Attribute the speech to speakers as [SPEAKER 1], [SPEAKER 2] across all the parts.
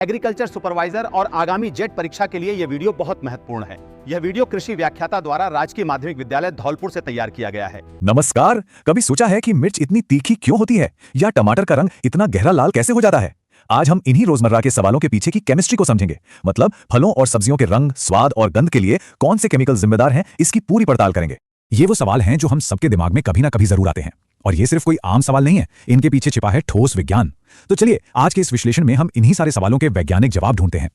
[SPEAKER 1] Agriculture supervisor और आगामी jet परीक्षा के लिए यह वीडियो बहुत महत्वपूर्ण है। यह वीडियो कृषि व्याख्याता द्वारा राजकीय माध्यमिक विद्यालय धौलपुर से तैयार किया गया है।
[SPEAKER 2] नमस्कार। कभी सोचा है कि मिर्च इतनी तीखी क्यों होती है या टमाटर का रंग इतना गहरा लाल कैसे हो जाता है? आज हम इन्हीं रोजमर्रा के सवालों के पीछे की केमिस्ट्री को समझेंगे। मतलब फलों और सब्जियों के रंग, स्वाद और गंध के लिए कौन से केमिकल जिम्मेदार हैं, इसकी पूरी पड़ताल करेंगे। ये वो सवाल हैं जो हम सबके दिमाग में कभी ना कभी जरूर आते हैं, और ये सिर्फ कोई आम सवाल नहीं है, इनके पीछे छिपा है ठोस विज्ञान। तो चलिए आज के इस विश्लेषण में हम इन्हीं सारे सवालों के वैज्ञानिक जवाब ढूंढते हैं।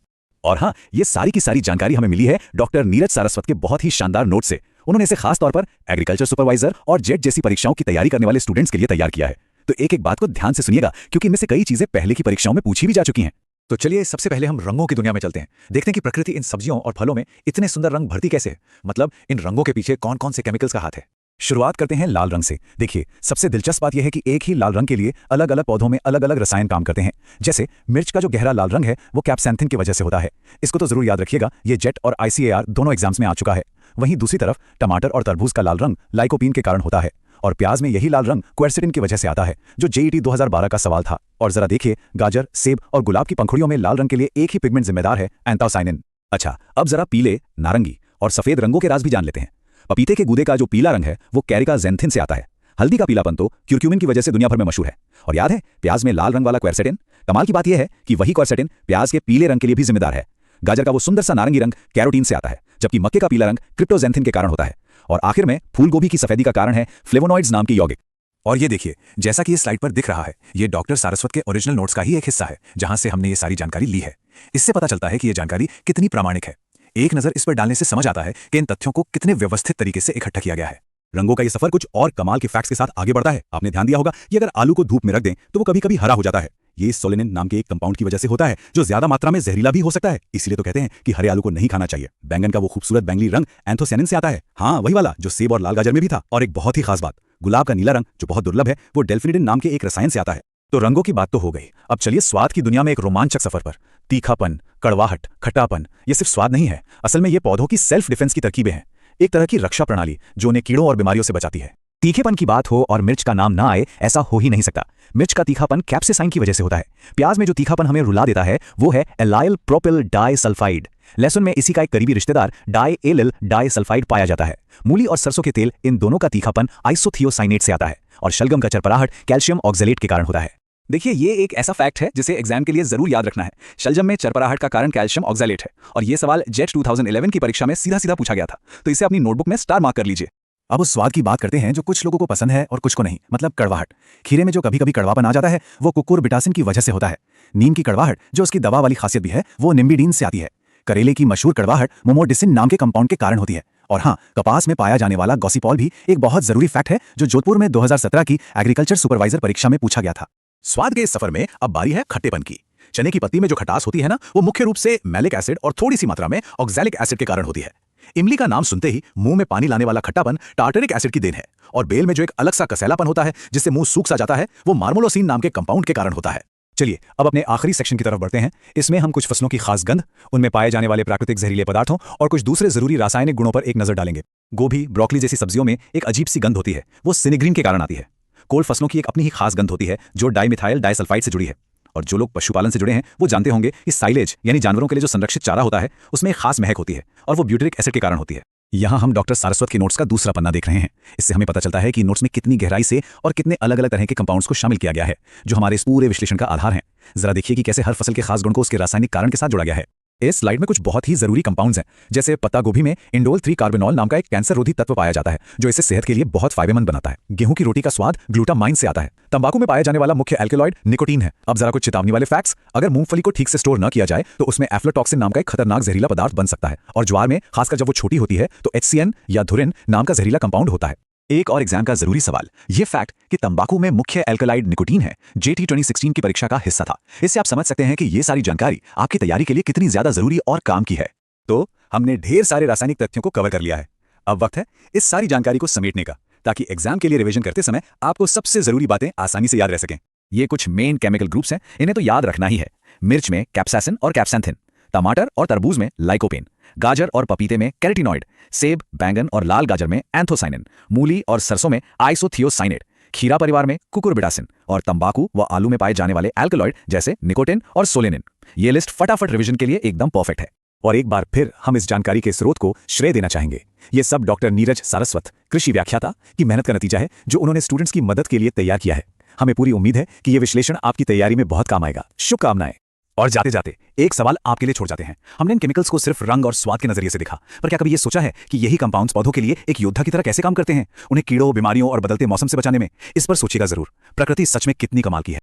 [SPEAKER 2] और हाँ, ये सारी की सारी जानकारी हमें मिली है डॉक्टर नीरज सारस्वत के बहुत ही शानदार नोट से। उन्होंने इसे खास तौर पर एग्रीकल्चर सुपरवाइजर और जेट जैसी परीक्षाओं की तैयारी करने वाले स्टूडेंट्स के लिए तैयार किया है। तो एक एक बात को ध्यान से सुनिएगा, क्योंकि इनमें से कई चीजें पहले की परीक्षाओं में पूछी भी जा चुकी हैं। तो चलिए सबसे पहले हम रंगों की दुनिया में चलते हैं, देखते हैं कि प्रकृति इन सब्जियों और फलों में इतने सुंदर रंग भरती कैसे है। मतलब इन रंगों के पीछे कौन कौन से केमिकल्स का हाथ है। शुरुआत करते हैं लाल रंग से। देखिए, सबसे दिलचस्प बात यह है कि एक ही लाल रंग के लिए अलग अलग पौधों में अलग अलग रसायन काम करते हैं। जैसे मिर्च का जो गहरा लाल रंग है वो कैप्सैंथिन की वजह से होता है। इसको तो जरूर याद रखिएगा, ये जेट और ICAR दोनों एग्जाम्स में आ चुका है। वहीं दूसरी तरफ टमाटर और तरबूज का लाल रंग लाइकोपीन के कारण होता है, और प्याज में यही लाल रंग क्वेरसेटिन की वजह से आता है, जो JET 2012 का सवाल था। और जरा देखिए, गाजर, सेब और गुलाब की पंखुड़ियों में लाल रंग के लिए एक ही पिगमेंट जिम्मेदार है, एंथोसायनिन। अच्छा, अब जरा पीले, नारंगी और सफेद रंगों के राज भी जान लेते हैं। पपीते के गूदे का जो पीला रंग है वो कैरिका ज़ैंथिन से आता है। हल्दी का पीलापन तो क्यूरक्यूमिन की वजह से दुनिया भर में मशहूर है। और याद है प्याज में लाल रंग वाला क्वेरसेटिन? कमाल की बात यह है कि वही क्वेरसेटिन प्याज के पीले रंग के लिए भी जिम्मेदार है। गाजर का वो सुंदर सा नारंगी रंग कैरोटीन से आता है, जबकि मक्के का पीला रंग क्रिप्टोज़ैंथिन के कारण होता है। और आखिर में फूल गोभी की सफेदी का कारण है फ्लेवोनॉइड्स नाम की यौगिक। और ये देखिए, जैसा कि इस स्लाइड पर दिख रहा है, ये डॉक्टर सारस्वत के ओरिजिनल नोट्स का ही एक हिस्सा है, जहां से हमने ये सारी जानकारी ली है। इससे पता चलता है कि ये जानकारी कितनी प्रामाणिक है। एक नजर इस पर डालने से समझ आता है कि इन तथ्यों को कितने व्यवस्थित तरीके से इकट्ठा किया गया है। रंगों का ये सफर कुछ और कमाल के फैक्ट्स के साथ आगे बढ़ता है। आपने ध्यान दिया होगा कि अगर आलू को धूप में रख दें तो वो कभी कभी हरा हो जाता है। ये सोलेनिन नाम के एक कंपाउंड की वजह से होता है, जो ज्यादा मात्रा में जहरीला भी हो सकता है। इसीलिए तो कहते हैं कि हरे आलू को नहीं खाना चाहिए। बैंगन का वो खूबसूरत बैंगनी रंग एंथोसायनिन से आता है। हाँ, वही वाला जो सेब और लाल गाजर में भी था। और एक बहुत ही खास बात, गुलाब का नीला रंग जो बहुत दुर्लभ है, वो डेल्फिनिडिन नाम के एक रसायन से आता है। तो रंगों की बात तो हो गई। अब चलिए स्वाद की दुनिया में एक रोमांचक सफर पर। तीखापन, कड़वाहट, खट्टापन, ये सिर्फ स्वाद नहीं है, असल में ये पौधों की सेल्फ डिफेंस की तरकीबें हैं। एक तरह की रक्षा प्रणाली जो उन्हें कीड़ों और बीमारियों से बचाती है। तीखेपन की बात हो और मिर्च का नाम ना आए, ऐसा हो ही नहीं सकता। मिर्च का तीखापन कैप्सेसाइन की वजह से होता है। प्याज में जो तीखापन हमें रुला देता है वो है एलाइल प्रोपिल डाइसल्फाइड। लहसुन में इसी का एक करीबी रिश्तेदार डाइएलिल डाइसल्फाइड पाया जाता है। मूली और सरसों के तेल, इन दोनों का तीखापन आइसोथियोसाइनेट से आता है। और शलगम का चरपराहट कैल्शियम ऑक्सलेट के कारण होता है। देखिए, ये एक ऐसा फैक्ट है जिसे एग्जाम के लिए जरूर याद रखना है। शलजम में चरपराहट का कारण कैल्शियम ऑक्सलेट है, और ये सवाल जेट 2011 की परीक्षा में सीधा सीधा पूछा गया था। तो इसे अपनी नोटबुक में स्टार मार्क कर लीजिए। अब उस स्वाद की बात करते हैं जो कुछ लोगों को पसंद है और कुछ को नहीं, मतलब कड़वाहट। खीरे में जो कभी कभी कड़वापन आ जाता है वो कुकुरबिटासिन की वजह से होता है। नीम की कड़वाहट, जो उसकी दवा वाली खासियत भी है, वो निम्बिडीन से आती है। करेले की मशहूर कड़वाहट मोमोडिसिन नाम के कंपाउंड के कारण होती है। और हाँ, कपास में पाया जाने वाला गॉसिपॉल भी एक बहुत जरूरी फैक्ट है, जो जोधपुर में 2017 की एग्रीकल्चर सुपरवाइजर परीक्षा में पूछा गया था। स्वाद के इस सफर में अब बारी है खट्टेपन की। चने की पत्ती में जो खटास होती है ना, वो मुख्य रूप से मैलिक एसिड और थोड़ी सी मात्रा में ऑक्सैलिक एसिड के कारण होती है। इमली का नाम सुनते ही मुंह में पानी लाने वाला खट्टापन टार्टरिक एसिड की देन है। और बेल में जो एक अलग सा कसैलापन होता है जिससे मुंह सूख सा जाता है, वो मार्मोलोसिन नाम के कंपाउंड के कारण होता है। चलिए अब अपने आखिरी सेक्शन की तरफ बढ़ते हैं। इसमें हम कुछ फसलों की खास गंध, उनमें पाए जाने वाले प्राकृतिक जहरीले पदार्थों और कुछ दूसरे जरूरी रासायनिक गुणों पर एक नजर डालेंगे। गोभी, ब्रोकली जैसी सब्जियों में एक अजीब सी गंध होती है, वो सिनेग्रीन के कारण आती है। कोल फसलों की एक अपनी ही खास गंध होती है जो डाइमिथाइल डाइसल्फाइड से जुड़ी है। और जो लोग पशुपालन से जुड़े हैं वो जानते होंगे कि साइलेज यानी जानवरों के लिए जो संरक्षित चारा होता है उसमें एक खास महक होती है, और वो ब्यूटेरिक एसिड के कारण होती है। यहाँ हम डॉक्टर सारस्वत के नोट्स का दूसरा पन्ना देख रहे हैं। इससे हमें पता चलता है कि नोट्स में कितनी गहराई से और कितने अलग अलग तरह के कंपाउंड्स को शामिल किया गया है, जो हमारे इस पूरे विश्लेषण का आधार है। जरा देखिए कि कैसे हर फसल के खास गुण को उसके रासायनिक कारण के साथ जोड़ा गया है। इस स्लाइड में कुछ बहुत ही जरूरी कंपाउंड्स हैं, जैसे पत्ता गोभी में इंडोल 3 कार्बेनॉल नाम का एक कैंसर रोधी तत्व पाया जाता है, जो इसे सेहत के लिए बहुत फायदेमंद बनाता है। गेहूं की रोटी का स्वाद ग्लूटामाइन से आता है। तंबाकू में पाया जाने वाला मुख्य एल्केलॉइड निकोटीन है। अब जरा कुछ चेतावनी वाले फैक्ट्स। अगर मूंगफली को ठीक से स्टोर न किया जाए तो उसमें एफ्लाटॉक्सिन नाम का एक खतरनाक जहरीला पदार्थ बन सकता है। और ज्वार में, खासकर जब वो छोटी होती है, तो HCN या धुरिन नाम का जहरीला कंपाउंड होता है। एक और एग्जाम का जरूरी सवाल, ये फैक्ट कि तंबाकू में मुख्य एल्कलाइड निकोटीन है, JET 2016 की परीक्षा का हिस्सा था। इससे आप समझ सकते हैं कि ये सारी जानकारी आपकी तैयारी के लिए कितनी ज्यादा जरूरी और काम की है। तो हमने ढेर सारे रासायनिक तथ्यों को कवर कर लिया है। अब वक्त है इस सारी जानकारी को समेटने का, ताकि एग्जाम के लिए रिवीजन करते समय आपको सबसे जरूरी बातें आसानी से याद रह सकें। ये कुछ मेन केमिकल ग्रुप्स हैं, इन्हें तो याद रखना ही है। मिर्च में कैप्सासिन और कैप्सैंथिन, टमाटर और तरबूज में लाइकोपेन, गाजर और पपीते में कैरेटिनॉइड, सेब, बैंगन और लाल गाजर में एंथोसायनिन, मूली और सरसों में आइसोथियोसाइनेट, खीरा परिवार में कुकुरबिटासिन और तंबाकू व आलू में पाए जाने वाले एल्कलॉइड जैसे निकोटिन और सोलेनिन। ये लिस्ट फटाफट रिवीजन के लिए एकदम परफेक्ट है। और एक बार फिर हम इस जानकारी के स्रोत को श्रेय देना चाहेंगे। ये सब डॉक्टर नीरज सारस्वत, कृषि व्याख्याता, की मेहनत का नतीजा है जो उन्होंने स्टूडेंट्स की मदद के लिए तैयार किया है। हमें पूरी उम्मीद है कि यह विश्लेषण आपकी तैयारी में बहुत काम आएगा। शुभकामनाएं। और जाते जाते एक सवाल आपके लिए छोड़ जाते हैं। हमने इन केमिकल्स को सिर्फ रंग और स्वाद के नजरिए से देखा, पर क्या कभी ये सोचा है कि यही कंपाउंड्स पौधों के लिए एक योद्धा की तरह कैसे काम करते हैं, उन्हें कीड़ों, बीमारियों और बदलते मौसम से बचाने में? इस पर सोचिएगा जरूर। प्रकृति सच में कितनी कमाल की है।